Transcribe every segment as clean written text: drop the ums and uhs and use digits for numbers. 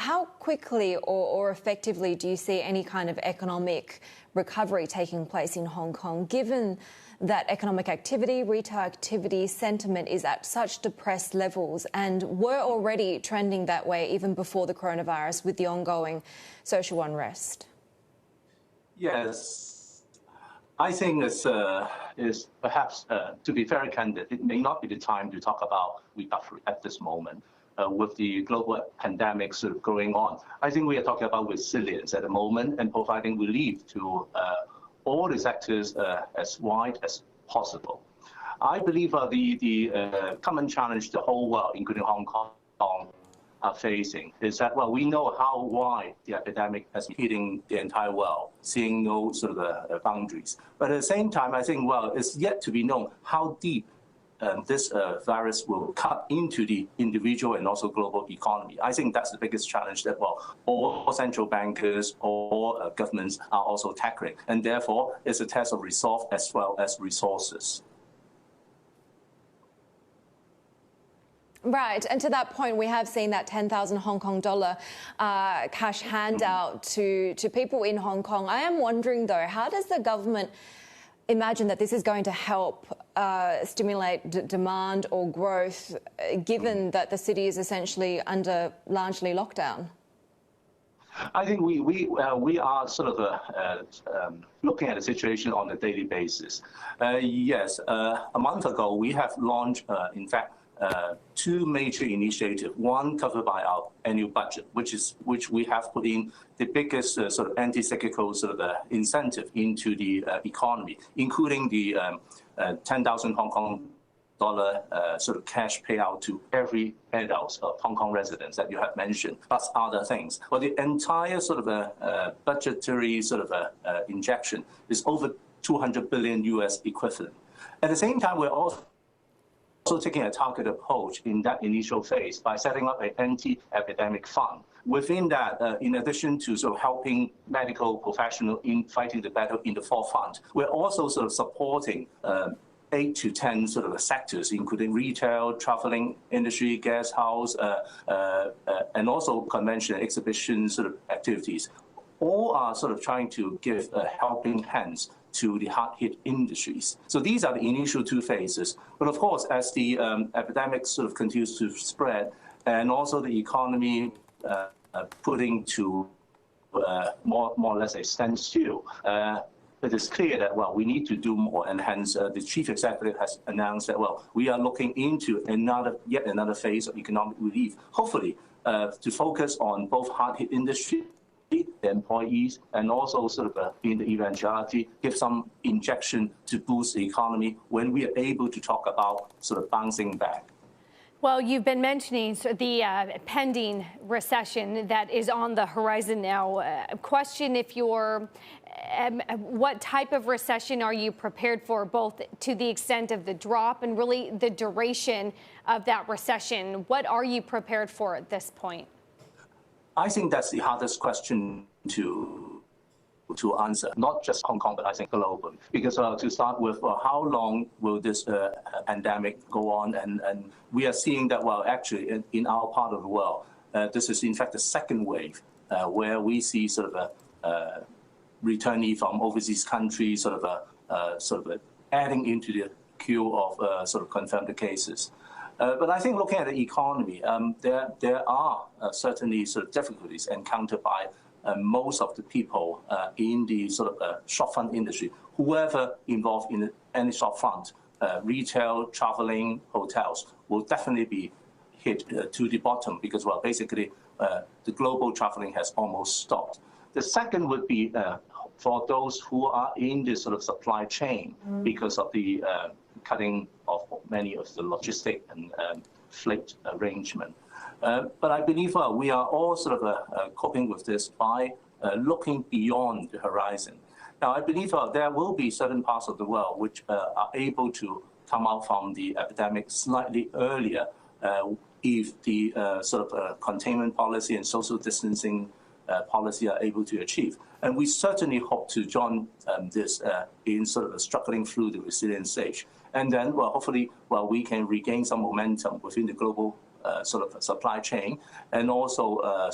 How quickly or effectively do you see any kind of economic recovery taking place in Hong Kong, given that economic activity, retail activity, sentiment is at such depressed levels and were already trending that way even before the coronavirus with the ongoing social unrest? Yes, I think is perhaps, to be very candid, it may not be the time to talk about recovery at this moment. With the global pandemic sort of going on, I think we are talking about resilience at the moment and providing relief to all the sectors as wide as possible. I believe the common challenge the whole world, including Hong Kong, are facing is that, well, we know how wide the epidemic has been hitting the entire world, seeing no sort of boundaries. But at the same time, I think, well, it's yet to be known how deep this virus will cut into the individual and also global economy. I think that's the biggest challenge that, well, all central bankers, all governments are also tackling. And therefore, it's a test of resolve as well as resources. Right, and to that point, we have seen that 10,000 Hong Kong dollar cash handout to people in Hong Kong. I am wondering, though, how does the government imagine that this is going to help stimulate demand or growth, given that the city is essentially under largely lockdown? I think we are sort of looking at the situation on a daily basis. Yes, a month ago we have launched, in fact, two major initiatives. One covered by our annual budget, which we have put in the biggest sort of anti-cyclical sort of incentive into the economy, including the 10,000 Hong Kong dollar sort of cash payout to every adult of Hong Kong residents that you have mentioned, plus other things. But the entire sort of budgetary sort of injection is over 200 billion US equivalent. At the same time, we're also taking a targeted approach in that initial phase by setting up an anti-epidemic fund. Within that, in addition to sort of helping medical professionals in fighting the battle in the forefront, we're also sort of supporting 8 to 10 sort of sectors, including retail, traveling industry, guest house, and also convention, exhibition sort of activities. All are sort of trying to give helping hands to the hard-hit industries. So these are the initial two phases. But of course, as the epidemic sort of continues to spread, and also the economy putting to more or less a standstill, it is clear that, well, we need to do more, and hence the chief executive has announced that, well, we are looking into yet another phase of economic relief, hopefully to focus on both hard-hit industry, the employees, and also sort of in the eventuality, give some injection to boost the economy when we are able to talk about sort of bouncing back. Well, you've been mentioning the pending recession that is on the horizon now. Question if you're, what type of recession are you prepared for, both to the extent of the drop and really the duration of that recession? What are you prepared for at this point? I think that's the hardest question to answer, not just Hong Kong, but I think globally. Because to start with, how long will this pandemic go on? And we are seeing that, well, actually, in our part of the world, this is in fact the second wave, where we see sort of a returnee from overseas countries, sort of adding into the queue of sort of confirmed cases. But I think looking at the economy, there are certainly sort of difficulties encountered by most of the people in the sort of shopfront industry, whoever involved in any shopfront, retail, traveling, hotels, will definitely be hit to the bottom because, well, basically the global traveling has almost stopped. The second would be for those who are in this sort of supply chain because of the cutting of many of the logistic and freight arrangement. But I believe we are all sort of coping with this by looking beyond the horizon. Now, I believe there will be certain parts of the world which are able to come out from the epidemic slightly earlier if the sort of containment policy and social distancing policy are able to achieve. And we certainly hope to join this in sort of struggling through the resilience stage. And then, well, hopefully, well, we can regain some momentum within the global sort of supply chain and also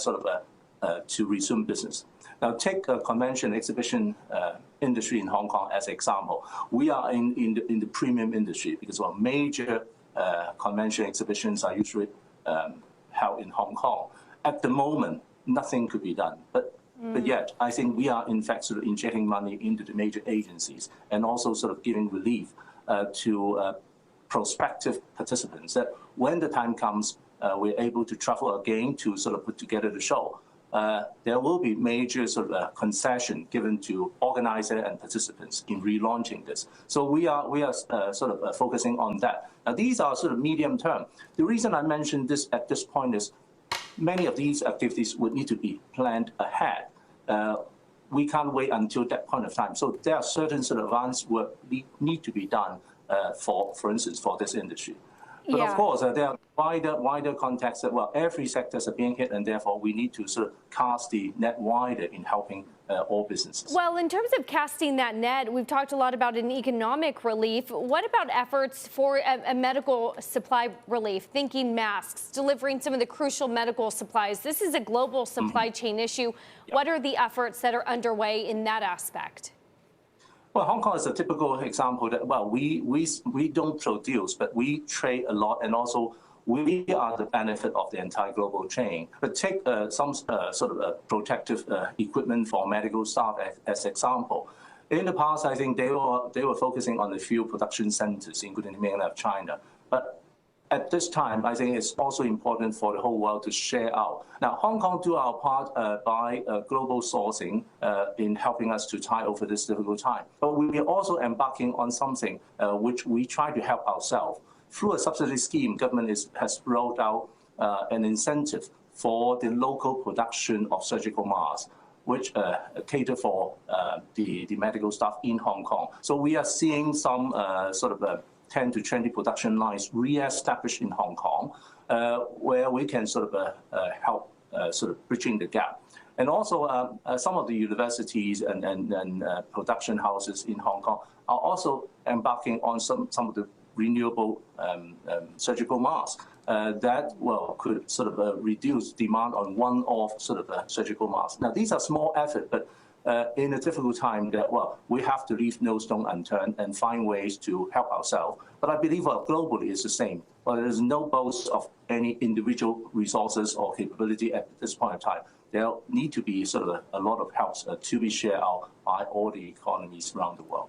to resume business. Now, take a convention exhibition industry in Hong Kong as an example. We are in the premium industry because our major convention exhibitions are usually held in Hong Kong. At the moment, nothing could be done. But yet, I think we are in fact sort of injecting money into the major agencies and also sort of giving relief to prospective participants that when the time comes, we're able to travel again to sort of put together the show. There will be major sort of concession given to organizers and participants in relaunching this. So we are sort of focusing on that. Now, these are sort of medium term. The reason I mentioned this at this point is many of these activities would need to be planned ahead. We can't wait until that point of time. So there are certain sort of advanced work need to be done for instance, for this industry. But of course, there are wider contexts that, well, every sector is being hit, and therefore we need to sort of cast the net wider in helping all businesses. Well, in terms of casting that net, we've talked a lot about an economic relief. What about efforts for a medical supply relief, thinking masks, delivering some of the crucial medical supplies? This is a global supply chain issue. Yeah. What are the efforts that are underway in that aspect? Well, Hong Kong is a typical example that, well, we don't produce, but we trade a lot, and also we are the benefit of the entire global chain. But take some sort of protective equipment for medical staff as example. In the past, I think they were focusing on a few production centers, including the mainland of China. But at this time, I think it's also important for the whole world to share out. Now, Hong Kong do our part by global sourcing in helping us to tide over this difficult time. But we are also embarking on something which we try to help ourselves. Through a subsidy scheme, government has rolled out an incentive for the local production of surgical masks, which cater for the medical staff in Hong Kong. So we are seeing some sort of 10 to 20 production lines re-established in Hong Kong, where we can sort of help sort of bridging the gap. And also some of the universities and production houses in Hong Kong are also embarking on some of the renewable surgical masks that, well, could sort of reduce demand on one-off sort of surgical masks. Now, these are small efforts, but in a difficult time that, well, we have to leave no stone unturned and find ways to help ourselves. But I believe globally it's the same. Well, there is no boast of any individual resources or capability at this point in time. There need to be sort of a lot of help to be shared out by all the economies around the world.